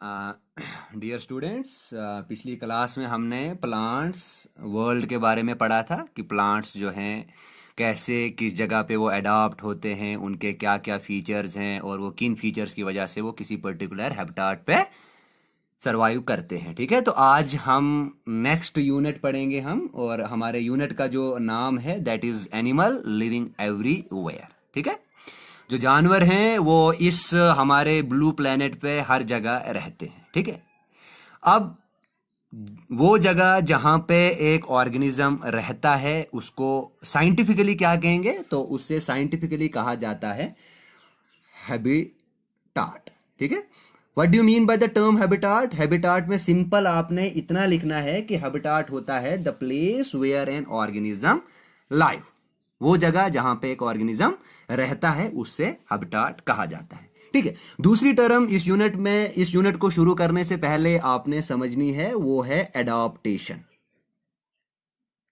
Dear students, पिछली class में हमने प्लांट्स वर्ल्ड के बारे में पढ़ा था कि प्लांट्स जो हैं कैसे किस जगह पे वो अडॉप्ट होते हैं, उनके क्या क्या फीचर्स हैं और वो किन फीचर्स की वजह से वो किसी पर्टिकुलर हैबिटाट पे सरवाइव करते हैं। ठीक है, तो आज हम नेक्स्ट यूनिट पढ़ेंगे हम, और हमारे यूनिट का जो नाम है that is animal living everywhere. ठीक है, जो जानवर हैं वो इस हमारे ब्लू प्लेनेट पे हर जगह रहते हैं। ठीक है, अब वो जगह जहां पे एक ऑर्गेनिज्म रहता है उसको साइंटिफिकली क्या कहेंगे, तो उससे साइंटिफिकली कहा जाता है हैबिटाट। ठीक है, what do you mean by the term habitat? Habitat में सिंपल आपने इतना लिखना है कि हैबिटाट होता है the place where an organism live. वो जगह जहां पे एक ऑर्गेनिज्म रहता है उससे हैबिटाट कहा जाता है। ठीक है, दूसरी टर्म इस यूनिट को शुरू करने से पहले आपने समझनी है, वो है एडॉप्टेशन।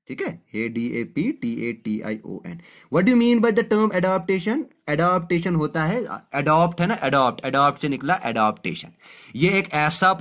ठीक है, ADAPTATION। What do mean by the term adaptation? Adaptation होता है, अडॉप्ट है ना, अडॉप्ट से निकला एडॉप्टेशन। ये एक ऐसा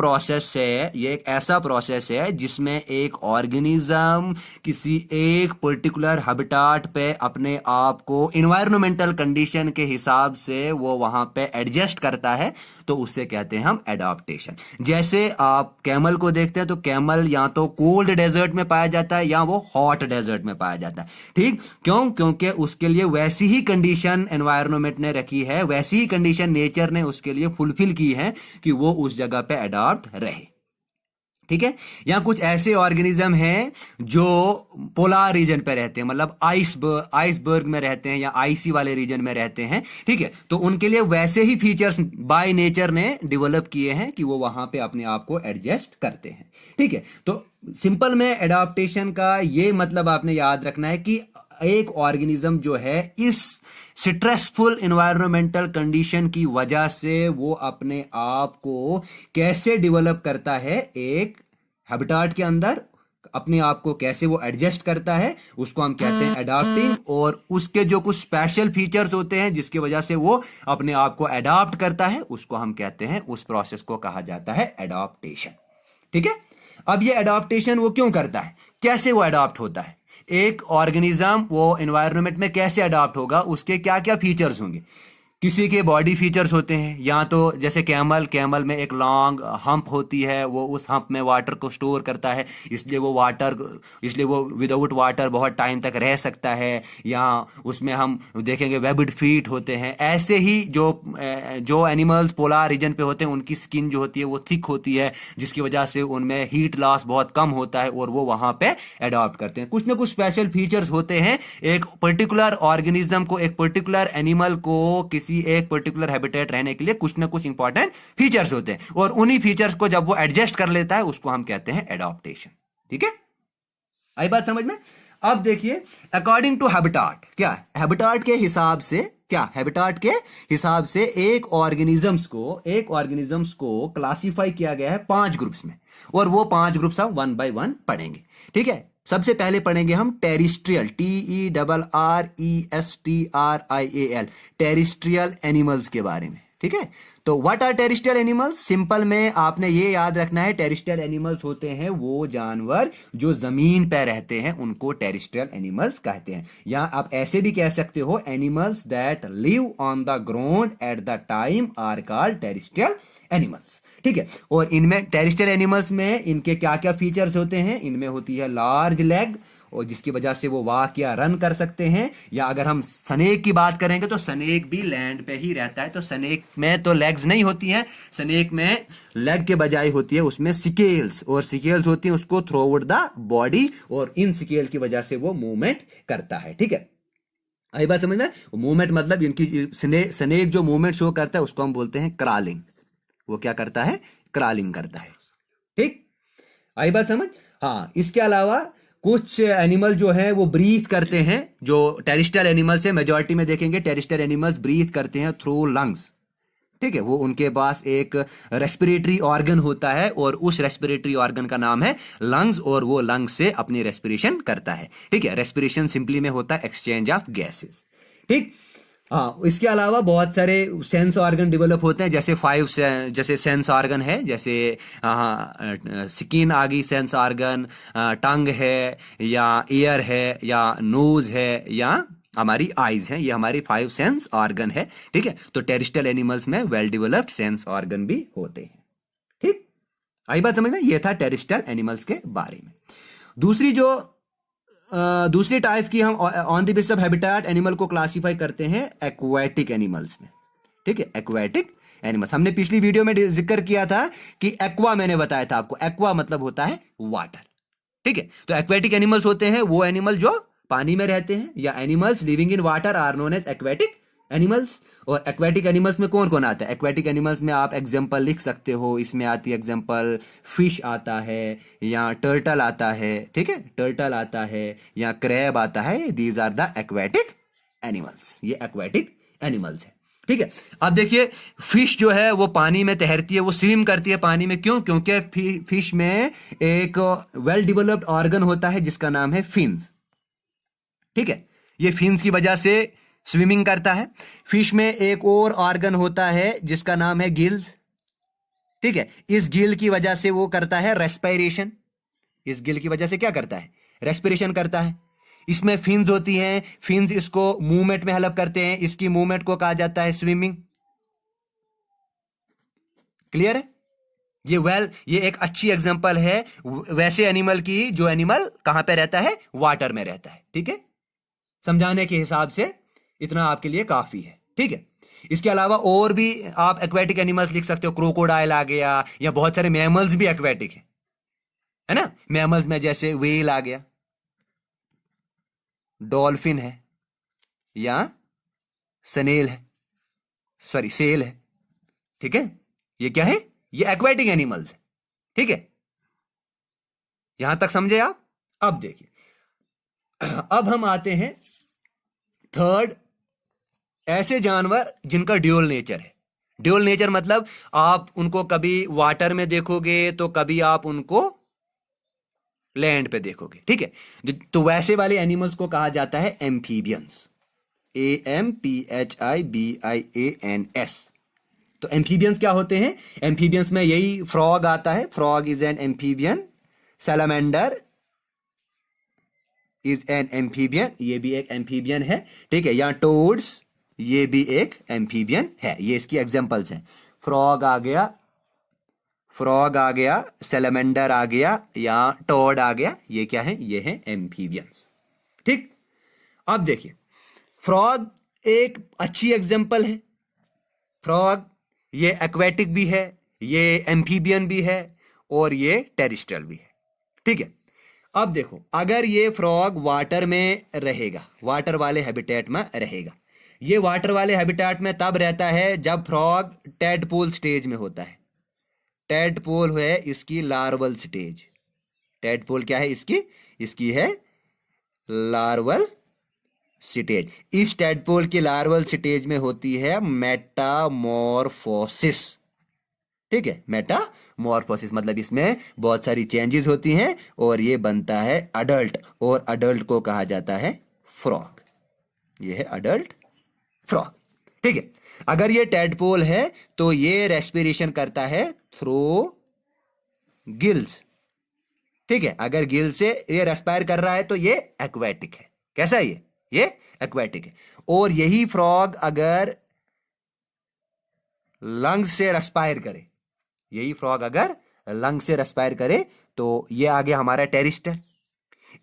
प्रोसेस है जिसमें एक ऑर्गेनिज्म किसी एक पर्टिकुलर हैबिटाट पे अपने आप को इन्वायरमेंटल कंडीशन के हिसाब से वो वहां पे एडजस्ट करता है, तो उससे कहते हैं हम एडॉप्टेशन। जैसे आप कैमल को देखते हैं तो कैमल या तो कोल्ड डेजर्ट में पाया जाता है या वो हॉट डेजर्ट में पाया जाता है। ठीक, क्यों? क्योंकि उसके लिए वैसी ही कंडीशन एनवायरनमेंट ने रखी है, वैसी ही कंडीशन नेचर ने उसके लिए फुलफिल की है कि वो उस जगह पे अडॉप्ट रहे। ठीक है, या कुछ ऐसे ऑर्गेनिज्म हैं जो पोलार रीजन पे रहते हैं, मतलब आइसबर्ग में रहते हैं या आइसी वाले रीजन में रहते हैं। ठीक है, तो उनके लिए वैसे ही फीचर्स बाय नेचर ने डेवलप किए हैं कि वो वहां पे अपने आप को एडजस्ट करते हैं। ठीक है, तो सिंपल में एडाप्टेशन का ये मतलब आपने याद रखना है कि एक ऑर्गेनिज्म जो है इस स्ट्रेसफुल एनवायरमेंटल कंडीशन की वजह से वो अपने आप को कैसे डेवलप करता है, एक हैबिटाट के अंदर अपने आप को कैसे वो एडजस्ट करता है, उसको हम कहते हैं अडॉप्टिंग। और उसके जो कुछ स्पेशल फीचर्स होते हैं जिसकी वजह से वो अपने आप को अडॉप्ट करता है, उसको हम कहते हैं, उस प्रोसेस को कहा जाता है एडॉप्टेशन। ठीक है, अब ये एडॉप्टेशन वो क्यों करता है, कैसे वो अडॉप्ट होता है, एक ऑर्गेनिज्म वो एनवायरनमेंट में कैसे अडॉप्ट होगा, उसके क्या क्या फीचर्स होंगे। किसी के बॉडी फीचर्स होते हैं, या तो जैसे कैमल में एक लॉन्ग हम्प होती है, वो उस हम्प में वाटर को स्टोर करता है, इसलिए वो विदाउट वाटर बहुत टाइम तक रह सकता है। या उसमें हम देखेंगे वेबिड फीट होते हैं। ऐसे ही जो एनिमल्स पोलार रीजन पे होते हैं उनकी स्किन जो होती है वो थिक होती है, जिसकी वजह से उनमें हीट लॉस बहुत कम होता है और वो वहां पे अडॉप्ट करते हैं। कुछ ना कुछ स्पेशल फीचर्स होते हैं एक पर्टिकुलर ऑर्गेनिज्म को, एक पर्टिकुलर एनिमल को किसी एक पर्टिकुलर हैबिटेट रहने के लिए कुछ ना कुछ इंपॉर्टेंट फीचर्स होते हैं, और उन्हीं फीचर्स को जब वो एडजस्ट कर लेता है उसको हम कहते हैं एडॉप्टेशन। ठीक है, आई बात समझ में? अब देखिए, अकॉर्डिंग टू हैबिटाट, क्या हैबिटाट के हिसाब से, एक ऑर्गेनिजम्स को क्लासिफाई किया गया है 5 ग्रुप्स में, और वो 5 ग्रुप्स हम 1 बाय 1 पढ़ेंगे। ठीक है, सबसे पहले पढ़ेंगे हम टेरिस्ट्रियल, TERRESTRIAL, टेरिस्ट्रियल एनिमल्स के बारे में। ठीक है, तो what are terrestrial animals? Simple में आपने ये याद रखना है, टेरिस्ट्रियल एनिमल्स होते हैं वो जानवर जो जमीन पर रहते हैं, उनको टेरिस्ट्रियल एनिमल्स कहते हैं। या आप ऐसे भी कह सकते हो, animals that live on the ground at the time are called terrestrial animals. ठीक है, और इनमें टेरिस्ट्रियल एनिमल्स में इनके क्या क्या फीचर्स होते हैं, इनमें होती है लार्ज लेग, और जिसकी वजह से वो वॉक या रन कर सकते हैं। या अगर हम स्नेक की बात करेंगे तो स्नेक भी लैंड पे ही रहता है, तो स्नेक में तो लेग्स नहीं होती हैं, स्नेक में लेग के बजाय होती है उसमें सिकेल्स, और सिकेल्स होती हैं उसको थ्रू आउट द बॉडी, और इन सिकेल की वजह से वो मूवमेंट करता है। ठीक है, आई बात समझ में? मूवमेंट मतलब इनकी स्नेक जो मूवमेंट शो करता है उसको हम बोलते हैं क्रॉलिंग। वो क्या करता है? क्रॉलिंग करता है। ठीक, आई बात समझ? हाँ, इसके अलावा कुछ एनिमल जो है वो ब्रीथ करते हैं, जो टेरिस्ट्रियल एनिमल्स है, मेजॉरिटी में देखेंगे टेरिस्ट्रियल एनिमल्स ब्रीथ करते हैं थ्रू लंग्स। ठीक है, वो उनके पास एक रेस्पिरेटरी ऑर्गन होता है, और उस रेस्पिरेटरी ऑर्गन का नाम है लंग्स, और वो लंग्स से अपनी रेस्पिरेशन करता है। ठीक है, रेस्पिरेशन सिंपली में होता है एक्सचेंज ऑफ गैसेस। ठीक, हाँ, इसके अलावा बहुत सारे सेंस ऑर्गन डेवलप होते हैं, जैसे जैसे सेंस ऑर्गन है, जैसे हाँ स्किन आ गई सेंस ऑर्गन, टंग है, या ईयर है, या नोज है, या हमारी आईज है। ये हमारी 5 सेंस ऑर्गन है। ठीक है, तो टेरिस्ट्रियल एनिमल्स में वेल डेवलप्ड सेंस ऑर्गन भी होते हैं। ठीक, आई बात समझ में? ये था टेरिस्ट्रियल एनिमल्स के बारे में। दूसरी जो दूसरी टाइप की हम on the basis of habitat animal को क्लासिफाई करते हैं एक्वाटिक एनिमल्स में। ठीक है, एक्वाटिक एनिमल्स हमने पिछली वीडियो में जिक्र किया था कि एक्वा, मैंने बताया था आपको, एक्वा मतलब होता है वाटर। ठीक है, तो एक्वाटिक एनिमल्स होते हैं वो एनिमल जो पानी में रहते हैं, या animals living in water are known as aquatic animals. और एक्वाटिक एनिमल्स में कौन कौन आता है? एक्वाटिक एनिमल्स में आप एग्जांपल लिख सकते हो, इसमें आती है एग्जांपल फिश आता है, या टर्टल आता है। ठीक है, टर्टल आता है, या क्रैब आता है। These are the aquatic animals, ये एक्वाटिक एनिमल्स है। ठीक है, अब देखिए फिश जो है वो पानी में तैरती है, वो स्विम करती है पानी में। क्यों? क्योंकि फिश में एक वेल डेवलप्ड ऑर्गन होता है जिसका नाम है फिन्स। ठीक है, ये फिन्स की वजह से स्विमिंग करता है। फिश में एक और ऑर्गन होता है जिसका नाम है गिल्स। ठीक है, इस गिल की वजह से वो करता है रेस्पिरेशन। इस गिल की वजह से क्या करता है? रेस्पिरेशन करता है। इसमें फिन्स होती हैं, फिन्स इसको मूवमेंट में हेल्प करते हैं, इसकी मूवमेंट को कहा जाता है स्विमिंग। क्लियर है? ये एक अच्छी एग्जांपल है वैसे एनिमल की जो एनिमल कहां पे रहता है? वाटर में रहता है। ठीक है, समझाने के हिसाब से इतना आपके लिए काफी है। ठीक है, इसके अलावा और भी आप एक्वेटिक एनिमल्स लिख सकते हो। क्रोकोडाइल आ गया, या बहुत सारे मैमल्स भी एक्वेटिक है ना। मैमल्स में जैसे व्हेल आ गया, डॉल्फिन है, या सनेल है, सॉरी सेल है। ठीक है, ये क्या है? ये एक्वेटिक एनिमल्स है। ठीक है, यहां तक समझे आप? अब देखिए, अब हम आते हैं थर्ड, ऐसे जानवर जिनका ड्यूअल नेचर है। ड्यूअल नेचर मतलब आप उनको कभी वाटर में देखोगे तो कभी आप उनको लैंड पे देखोगे। ठीक है, तो वैसे वाले एनिमल्स को कहा जाता है एम्फीबियंस। AMPHIBIANS। तो एम्फीबियंस क्या होते हैं? एम्फीबियंस में यही फ्रॉग आता है, frog is an amphibian, salamander is an amphibian, ये भी एक एम्फीबियन है। ठीक है, या टोड्स, ये भी एक एम्फीबियन है। ये इसकी एग्जांपल्स हैं। फ्रॉग आ गया, सैलमेंडर आ गया, या टोड आ गया। ये क्या है? ये है एम्फीबियंस। ठीक, अब देखिए फ्रॉग एक अच्छी एग्जांपल है। फ्रॉग ये एक्वेटिक भी है, ये एम्फीबियन भी है, और ये टेरिस्ट्रियल भी है। ठीक है, अब देखो अगर ये फ्रॉग वाटर में रहेगा, वाटर वाले हैबिटेट में रहेगा। ये वाटर वाले हैबिटेट में तब रहता है जब फ्रॉग टेडपोल स्टेज में होता है। टेडपोल है इसकी लार्वल स्टेज। टेडपोल क्या है इसकी है लार्वल स्टेज। इस टेडपोल की लार्वल स्टेज में होती है मेटामॉर्फोसिस। ठीक है, मेटामॉर्फोसिस मतलब इसमें बहुत सारी चेंजेस होती हैं और ये बनता है अडल्ट, और अडल्ट को कहा जाता है फ्रॉग। ये है अडल्ट फ्रॉग। ठीक है, अगर ये टेडपोल है तो ये रेस्पिरेशन करता है थ्रू गिल्स। ठीक है, अगर गिल से ये रेस्पायर कर रहा है तो ये एक्वेटिक है। कैसा है ये एक्वेटिक है। और यही फ्रॉग अगर लंग्स से रेस्पायर करे, यही फ्रॉग अगर लंग से रेस्पायर करे तो ये आ गया हमारा टेरिस्टर।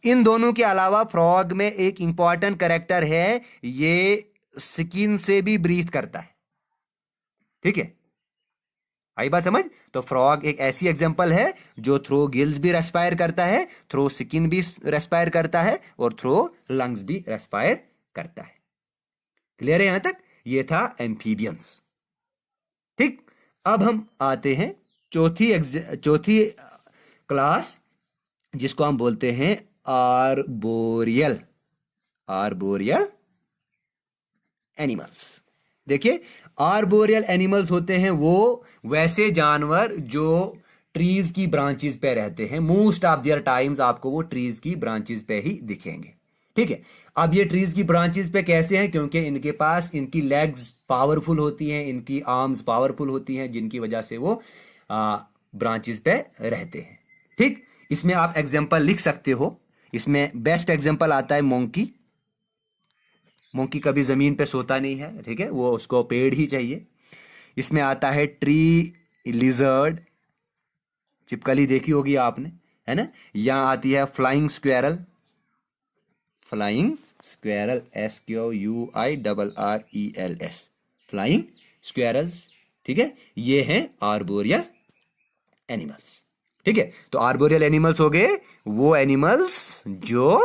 इन दोनों के अलावा फ्रॉग में एक इंपॉर्टेंट कैरेक्टर है, ये स्किन से भी ब्रीथ करता है। ठीक है, आई बात समझ? तो फ्रॉग एक ऐसी एग्जांपल है जो थ्रू गिल्स भी रेस्पायर करता है, थ्रू स्किन भी रेस्पायर करता है, और थ्रू लंग्स भी रेस्पायर करता है। क्लियर है यहां तक? ये था एम्फीबियंस। ठीक, अब हम आते हैं चौथी क्लास, जिसको हम बोलते हैं आर्बोरियल एनिमल्स। देखिए, आर्बोरियल एनिमल्स होते हैं वो वैसे जानवर जो ट्रीज की ब्रांचेस पे रहते हैं। मोस्ट ऑफ देयर टाइम्स आपको वो ट्रीज की ब्रांचेस पे ही दिखेंगे। ठीक है। अब ये ट्रीज की ब्रांचेस पे कैसे हैं, क्योंकि इनके पास इनकी लेग्स पावरफुल होती हैं, इनकी आर्म्स पावरफुल होती हैं, जिनकी वजह से वो ब्रांचेस पे रहते हैं। ठीक, इसमें आप एग्जांपल लिख सकते हो। इसमें बेस्ट एग्जांपल आता है मोंकी। मोंकी कभी जमीन पे सोता नहीं है, ठीक है, वो उसको पेड़ ही चाहिए। इसमें आता है ट्री लिजर्ड, चिपकली देखी होगी आपने, है ना। यहाँ आती है flying squirrel, flying squirrel, SQUIRRELS, flying squirrels, ठीक है। ये हैं आर्बोरियल एनिमल्स, ठीक है। तो आर्बोरियल एनिमल्स हो गए वो एनिमल्स जो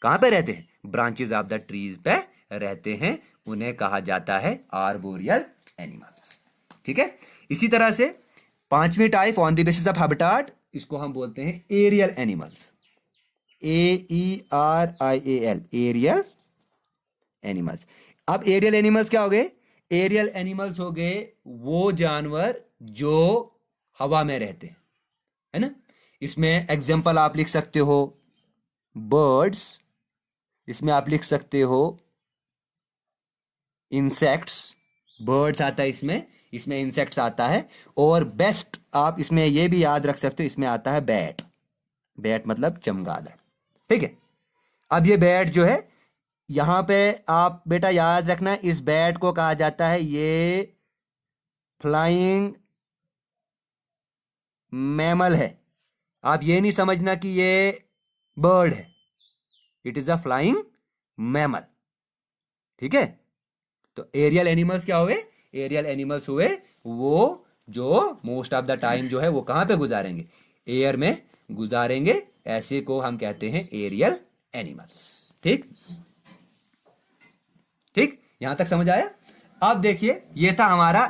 कहां पे रहते हैं, ब्रांचेस ऑफ द ट्रीज पे रहते हैं, उन्हें कहा जाता है आर्बोरियल एनिमल्स, ठीक है। इसी तरह से पांचवी type on the basis of habitat, इसको हम बोलते हैं aerial animals, AERIAL, aerial animals. अब एरियल एनिमल्स क्या हो गए, एरियल एनिमल्स हो गए वो जानवर जो हवा में रहते हैं, है ना। इसमें एग्जांपल आप लिख सकते हो बर्ड्स, इसमें आप लिख सकते हो इंसेक्ट्स, बर्ड्स आता है इसमें, इसमें इंसेक्ट्स आता है। और बेस्ट आप इसमें यह भी याद रख सकते हो, इसमें आता है बैट, बैट मतलब चमगादड़, ठीक है। अब ये बैट जो है, यहां पे आप बेटा याद रखना, इस बैट को कहा जाता है ये फ्लाइंग मैमल है। आप ये नहीं समझना कि ये बर्ड है, it is a flying mammal, ठीक है। तो एरियल एनिमल्स क्या हुए, एरियल एनिमल्स हुए वो जो मोस्ट ऑफ द टाइम जो है वो कहां पे गुजारेंगे, एयर में गुजारेंगे, ऐसे को हम कहते हैं एरियल एनिमल्स, ठीक। ठीक, यहां तक समझ आया। अब देखिए, ये था हमारा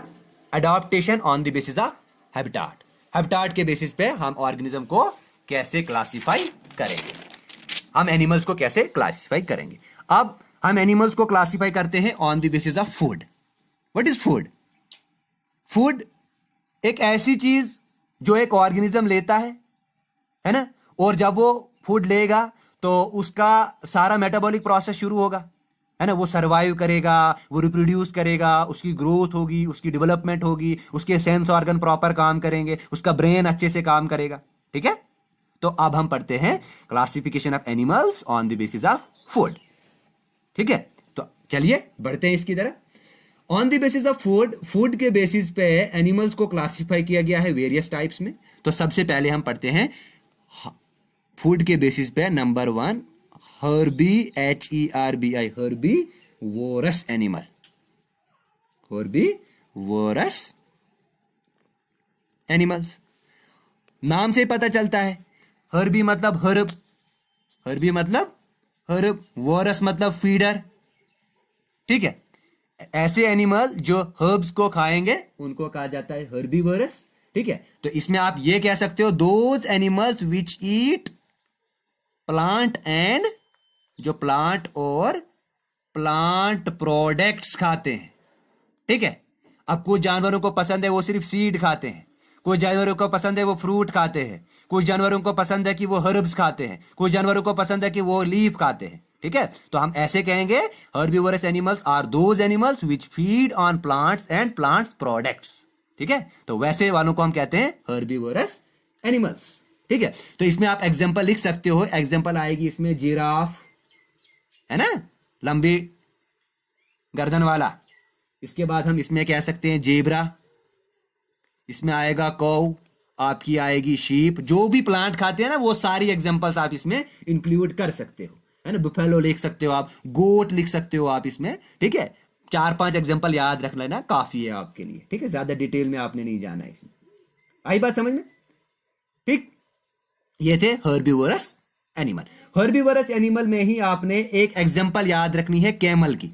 adaptation on the basis of habitat. Habitat के बेसिस पे हम ऑर्गेनिज्म को कैसे क्लासिफाई करेंगे, हम एनिमल्स को कैसे क्लासिफाई करेंगे। अब हम एनिमल्स को क्लासिफाई करते हैं on the basis of food. What is food, food एक ऐसी चीज जो एक ऑर्गेनिज्म लेता है ना, और जब वो फूड लेगा तो उसका सारा मेटाबॉलिक प्रोसेस शुरू होगा, है ना। वो सरवाइव करेगा, वो रिप्रोड्यूस करेगा, उसकी ग्रोथ होगी, उसकी डेवलपमेंट होगी, उसके सेंस ऑर्गन प्रॉपर काम करेंगे, उसका ब्रेन अच्छे से काम करेगा, ठीक है। तो अब हम पढ़ते हैं classification of animals on the basis of food, ठीक है। तो चलिए बढ़ते हैं इसकी तरह। On the basis of food, food के बेसिस पे एनिमल्स को क्लासिफाई किया गया है वेरियस टाइप्स में। तो सबसे पहले हम पढ़ते हैं फूड के बेसिस पे number 1 herbi, HERBI, herbivorous animal, herbivorous animals. नाम से पता चलता है, हर्बी मतलब हर्ब, हर्बी मतलब हर्ब, वोरस मतलब फीडर, ठीक है। ऐसे एनिमल जो हर्ब्स को खाएंगे उनको कहा जाता है हर्बीवोरस, ठीक है। तो इसमें आप ये कह सकते हो those animals which eat plant and, जो प्लांट और प्लांट प्रोडक्ट्स खाते हैं, ठीक है। अब कुछ जानवरों को पसंद है वो सिर्फ सीड खाते हैं, कुछ जानवरों को पसंद है वो फ्रूट खाते हैं, कुछ जानवरों को पसंद है कि वो हर्ब्स खाते हैं, कुछ जानवरों को पसंद है कि वो लीफ खाते हैं, ठीक है। तो हम ऐसे कहेंगे herbivorous animals are those animals which feed on plants and plants products, ठीक है। तो वैसे वालों को हम कहते हैं हर्बीवोरस एनिमल्स, ठीक है। तो इसमें आप एग्जांपल लिख सकते हो, एग्जांपल आएगी इसमें जिराफ, है ना, लंबी गर्दन वाला। इसके बाद हम इसमें कह सकते हैं जेब्रा, इसमें आएगा कौ, आपकी आएगी शीप। जो भी प्लांट खाते हैं ना वो सारी एग्जांपल्स आप इसमें इंक्लूड कर सकते हो, है ना। बुफेलो लिख सकते हो आप, गोट लिख सकते हो आप इसमें, ठीक है। 4-5 एग्जांपल याद रख लेना काफी है आपके लिए, ठीक है। ज्यादा डिटेल में आपने नहीं जाना है इसमें। आई बात समझ में, ठीक। ये थे हर्बीवोरस एनिमल। हर्बीवोरस एनिमल में ही आपने एक एग्जांपल याद रखनी है कैमल की।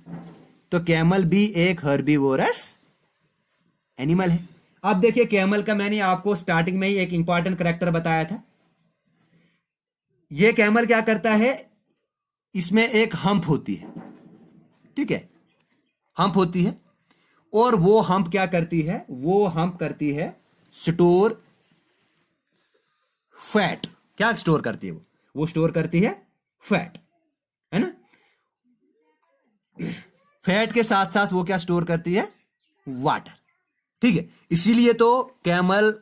तो कैमल भी एक हर्बीवोरस एनिमल है। अब देखिए कैमल का मैंने आपको स्टार्टिंग में ही एक इंपॉर्टेंट करैक्टर बताया था। ये कैमल क्या करता है, इसमें एक हम्प होती है, ठीक है, हम्प होती है। और वो हम्प क्या करती है, वो हम्प करती है स्टोर फैट। क्या स्टोर करती है वो स्टोर करती है फैट, है ना। फैट के साथ साथ वो क्या स्टोर करती है? वाटर। ठीक है, इसीलिए तो कैमल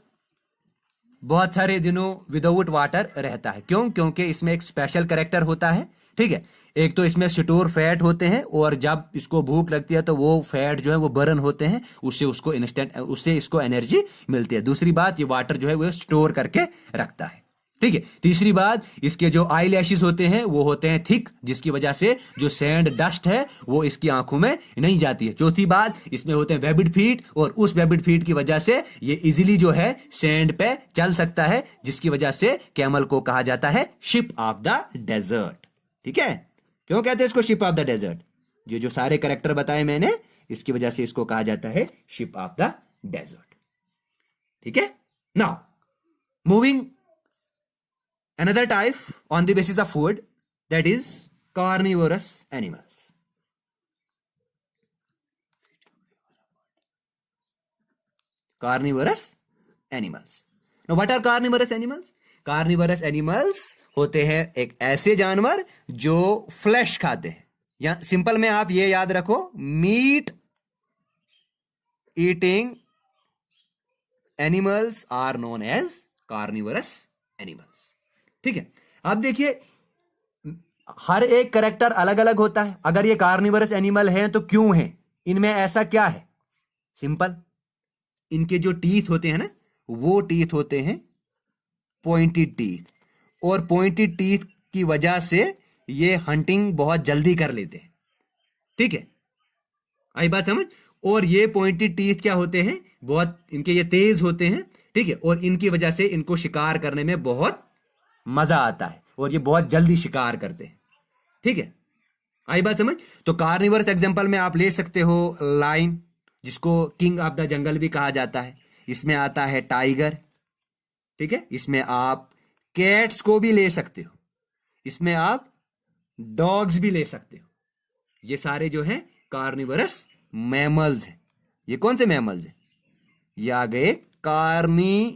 बहुत सारे दिनों विदाउट वाटर रहता है। क्यों? क्योंकि इसमें एक स्पेशल कैरेक्टर होता है। ठीक है, एक तो इसमें स्टोर फैट होते हैं और जब इसको भूख लगती है तो वो फैट जो है वो बर्न होते हैं, उससे इसको एनर्जी मिलती है। दूसरी बात, ये वाटर जो है वो स्टोर करके रखता है। ठीक है, तीसरी बात, इसके जो आई लैशेस होते हैं वो होते हैं थिक, जिसकी वजह से जो सैंड डस्ट है वो इसकी आंखों में नहीं जाती है। चौथी बात, इसमें होते हैं वेबिड फीट, और उस वेबिड फीट की वजह से ये इजीली जो है सैंड पे चल सकता है, जिसकी वजह से कैमल को कहा जाता है शिप ऑफ द डेजर्ट। ठीक है, क्यों कहते हैं इसको शिप ऑफ द डेजर्ट? ये जो सारे कैरेक्टर बताए मैंने, इसकी वजह से इसको कहा जाता है शिप ऑफ द डेजर्ट। ठीक है, now moving another type on the basis of food, that is carnivorous animals. Carnivorous animals. Now what are carnivorous animals? Carnivorous animals होते हैं एक ऐसे जानवर जो फ्लैश खाते हैं, या सिंपल में आप ये याद रखो, meat eating animals are known as carnivorous animals. ठीक है, अब देखिए हर एक करेक्टर अलग अलग होता है। अगर ये कार्निवरस एनिमल है तो क्यों है, इनमें ऐसा क्या है? सिंपल, इनके जो टीथ होते हैं ना, वो टीथ होते हैं पॉइंटेड टीथ, और पॉइंटेड टीथ की वजह से ये हंटिंग बहुत जल्दी कर लेते हैं। ठीक है, आई बात समझ? और ये पॉइंटेड टीथ क्या होते हैं, बहुत इनके ये तेज होते हैं। ठीक है, और इनकी वजह से इनको शिकार करने में बहुत मजा आता है, और ये बहुत जल्दी शिकार करते हैं। ठीक है, आई बात समझ? तो कार्निवरस एग्जांपल में आप ले सकते हो लायन, जिसको किंग ऑफ द जंगल भी कहा जाता है। इसमें आता है टाइगर। ठीक है, इसमें आप कैट्स को भी ले सकते हो, इसमें आप डॉग्स भी ले सकते हो। ये सारे जो हैं कार्निवरस मैमल्स हैं। ये कौन से मैमल्स हैं? ये आ गए कार्निवोरस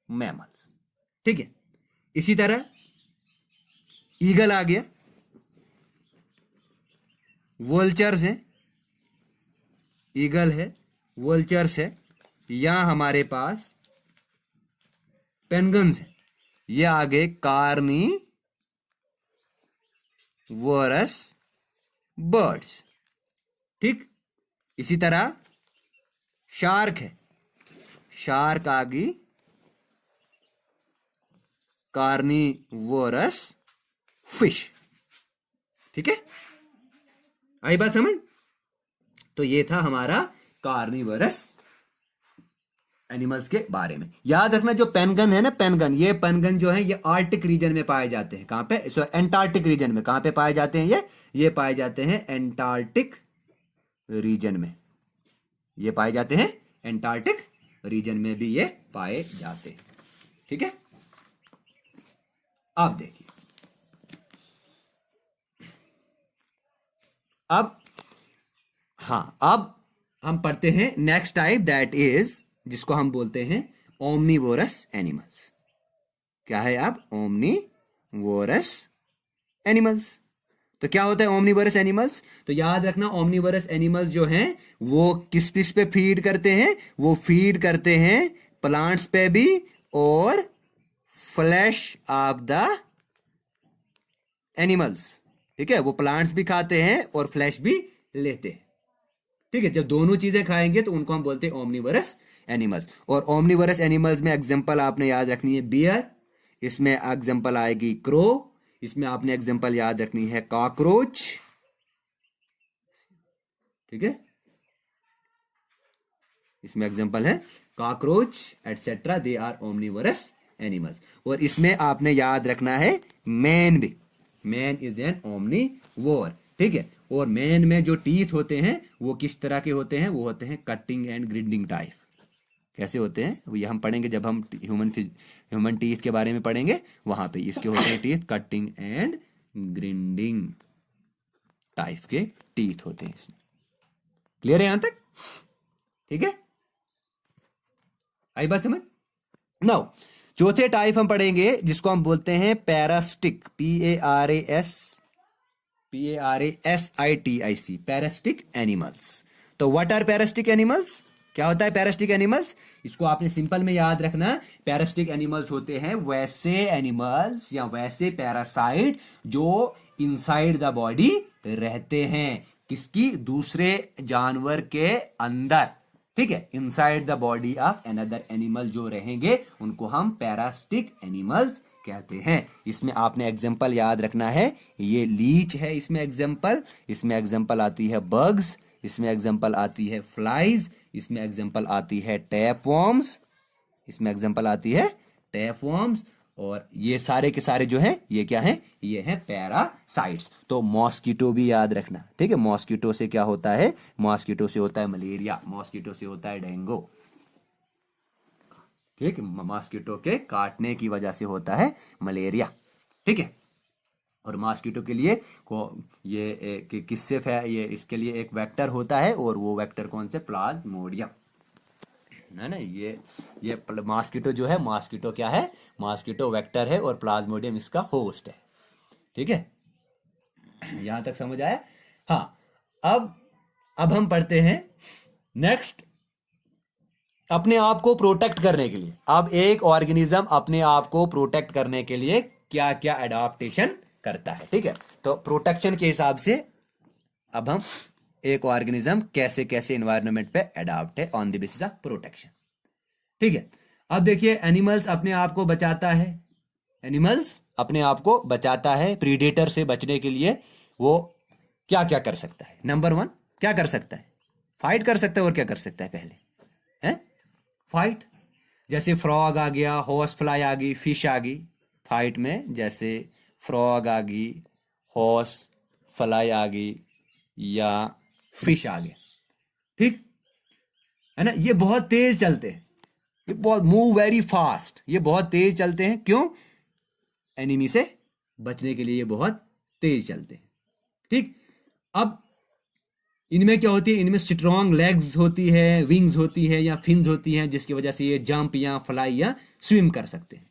मैमल्स। ठीक है, इसी तरह ईगल आ गया, वोल्चर्स हैं, ईगल है, वोल्चर्स है, या हमारे पास पेंगन्स है। ये आ गए कार्निवोरस बर्ड्स। ठीक, इसी तरह शार्क है, शार्क आ गई कार्निवोरस फिश। ठीक है, आई बात समझ? तो ये था हमारा कार्निवोरस एनिमल्स के बारे में। याद रखना, जो पेंगन है ना, पेंगन, ये पेंगन जो है ये आर्टिक रीजन में पाए जाते हैं। कहां पे? एंटार्क्टिक रीजन में। कहां पे पाए जाते हैं ये पाए जाते हैं एंटार्क्टिक रीजन में। ये पाए जाते हैं एंटार्क्टिक रीजन में भी ये पाए जाते हैं। ठीक है, आप देखिए, अब हम पढ़ते हैं नेक्स्ट टाइप, दैट इज, जिसको हम बोलते हैं ओमनीवोरस एनिमल्स। क्या है अब? Omnivorous animals. तो क्या होता है ओमनीवोरस एनिमल्स? तो याद रखना, ओमनीवोरस एनिमल्स जो हैं वो किस पे फीड करते हैं? वो फीड करते हैं प्लांट्स पे भी, और फ्लैश ऑफ द एनिमल्स। ठीक है, वो प्लांट्स भी खाते हैं और फ्लैश भी लेते हैं। ठीक है, जब दोनों चीजें खाएंगे तो उनको हम बोलते हैं ओमनीवोरस एनिमल्स। और ओमनीवोरस एनिमल्स में एग्जांपल आपने याद रखनी है बियर, इसमें एग्जांपल आएगी क्रो, इसमें आपने एग्जांपल याद रखनी है कॉकरोच। ठीक है, इसमें एग्जांपल है cockroach et cetera, they are omnivorous animals. और इसमें आपने याद रखना है मैन भी, मैन इज एन ओमनीवोर। ठीक है, और मैन में जो टीथ होते हैं वो किस तरह के होते हैं? वो होते हैं कटिंग एंड ग्रिंडिंग टाइप। कैसे होते हैं वो ये हम पढ़ेंगे जब हम ह्यूमन टीथ के बारे में पढ़ेंगे, वहां पे इसके होते हैं teeth cutting and grinding type के टीथ होते हैं इसमें। क्लियर है यहां तक? ठीक है, आई बात समझ? नाउ चौथे टाइप हम पढ़ेंगे जिसको हम बोलते हैं parasitic, PARASITIC PARASITIC, parasitic animals. तो व्हाट आर पैरासिटिक एनिमल्स? क्या होता है पैरासिटिक एनिमल्स? इसको आपने सिंपल में याद रखना। पैरासिटिक एनिमल्स होते हैं वैसे एनिमल्स या वैसे पैरासाइट जो इनसाइड द बॉडी रहते हैं, किसकी? दूसरे जानवर के अंदर, ठीक है, inside the body of another animal जो रहेंगे उनको हम पैरासिटिक एनिमल्स कहते हैं। इसमें आपने एग्जांपल याद रखना है, ये लीच है इसमें एग्जांपल, इसमें एग्जांपल आती है बग्स, इसमें एग्जांपल आती है फ्लाइज, इसमें एग्जांपल आती है टैपवॉर्म्स, इसमें एग्जांपल आती है टैपवॉर्म्स, और ये सारे के सारे जो हैं ये क्या हैं? ये हैं पैरासाइट्स। तो मॉस्किटो भी याद रखना, ठीक है। मॉस्किटो से क्या होता है? मॉस्किटो से होता है मलेरिया, मॉस्किटो से होता है डेंगू, ठीक। मॉस्किटो के काटने की वजह से होता है मलेरिया, ठीक है। और मॉस्किटो के लिए ये किससे ये इसके लिए एक वेक्टर होता है, और वो वेक्टर कौन से? प्लाज्मोडियम, है ना। ये मॉस्किटो जो है, मॉस्किटो क्या है? मॉस्किटो वेक्टर है और प्लाज्मोडियम इसका होस्ट है, ठीक है। यहां तक समझ आया? हाँ, अब हम पढ़ते हैं नेक्स्ट, अपने आप को प्रोटेक्ट करने के लिए। अब एक ऑर्गेनिज्म अपने आप को प्रोटेक्ट करने के लिए क्या क्या एडाप्टेशन करता है, ठीक है। तो प्रोटेक्शन के हिसाब से अब हम एक ऑर्गेनिज्म कैसे कैसे एनवायरनमेंट पे अडॉप्ट है on the basis of protection, ठीक है। अब देखिए, एनिमल्स अपने आप को बचाता है, एनिमल्स अपने आप को बचाता है प्रीडेटर से बचने के लिए। वो क्या क्या कर सकता है? नंबर 1 क्या कर सकता है? फाइट कर सकता है। और क्या कर सकता है? पहले है फाइट, जैसे फ्रॉग आ गया, हॉर्स फ्लाई आ गई, फिश आ गई फाइट में, जैसे फ्रॉग आ गई, हॉर्स फ्लाई आ गई या फिश आ गया, ठीक है ना। ये बहुत तेज चलते हैं, ये बहुत मूव वेरी फास्ट, ये बहुत तेज चलते हैं। क्यों? एनिमी से बचने के लिए ये बहुत तेज चलते हैं, ठीक। अब इनमें क्या होती है? इनमें स्ट्रॉन्ग लेग्स होती है, विंग्स होती है या फिन्स होती हैं, जिसकी वजह से ये जंप या फ्लाई या स्विम कर सकते हैं।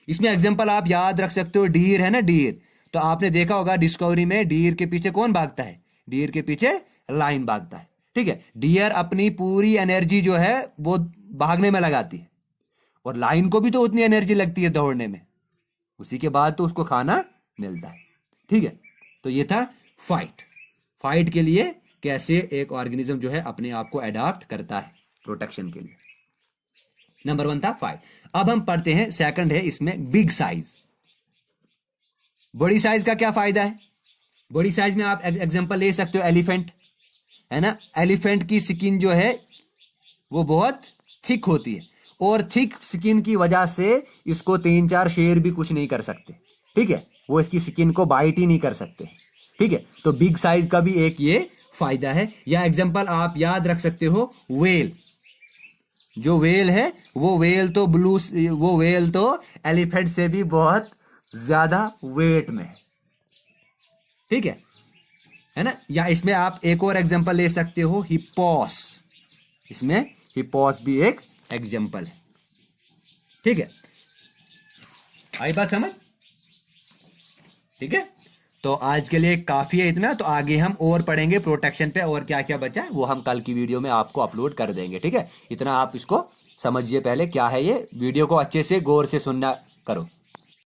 इसमें एग्जांपल आप याद रख सकते हो, डीर है ना, डीर। तो आपने देखा होगा डिस्कवरी में डीर के पीछे कौन भागता है? डीर के पीछे लाइन भागता है, ठीक है। डियर अपनी पूरी एनर्जी जो है वो भागने में लगाती है, और लाइन को भी तो उतनी एनर्जी लगती है दौड़ने में, उसी के बाद तो उसको खाना मिलता है, ठीक है। तो ये था फाइट के लिए कैसे एक ऑर्गेनिज्म जो है अपने आप को अडॉप्ट करता है प्रोटेक्शन के लिए। नंबर 1 था फाइट। अब हम पढ़ते हैं सेकंड है इसमें बिग साइज। बड़ी साइज का क्या फायदा है? बड़ी साइज में आप एग्जांपल ले सकते हो एलिफेंट, है ना। एलिफेंट की स्किन जो है वो बहुत थिक होती है, और थिक स्किन की वजह से इसको 3-4 शेर भी कुछ नहीं कर सकते, ठीक है। वो इसकी स्किन को बाइट ही नहीं कर सकते, ठीक है। तो बिग साइज का भी एक ये फायदा है। या एग्जांपल आप याद रख सकते हो वेल, जो वेल है वो वेल तो एलिफेंट से भी बहुत ज्यादा वेट में है, ठीक है ना। या इसमें आप एक और एग्जांपल ले सकते हो हिप्पोस, इसमें हिप्पोस भी एक एग्जांपल है, ठीक है। आई बात समझ? ठीक है। तो आज के लिए काफी है इतना। तो आगे हम और पढ़ेंगे प्रोटेक्शन पे, और क्या क्या बचा वो हम कल की वीडियो में आपको अपलोड कर देंगे, ठीक है। इतना आप इसको समझिए, पहले क्या है ये, वीडियो को अच्छे से गौर से सुनना करो।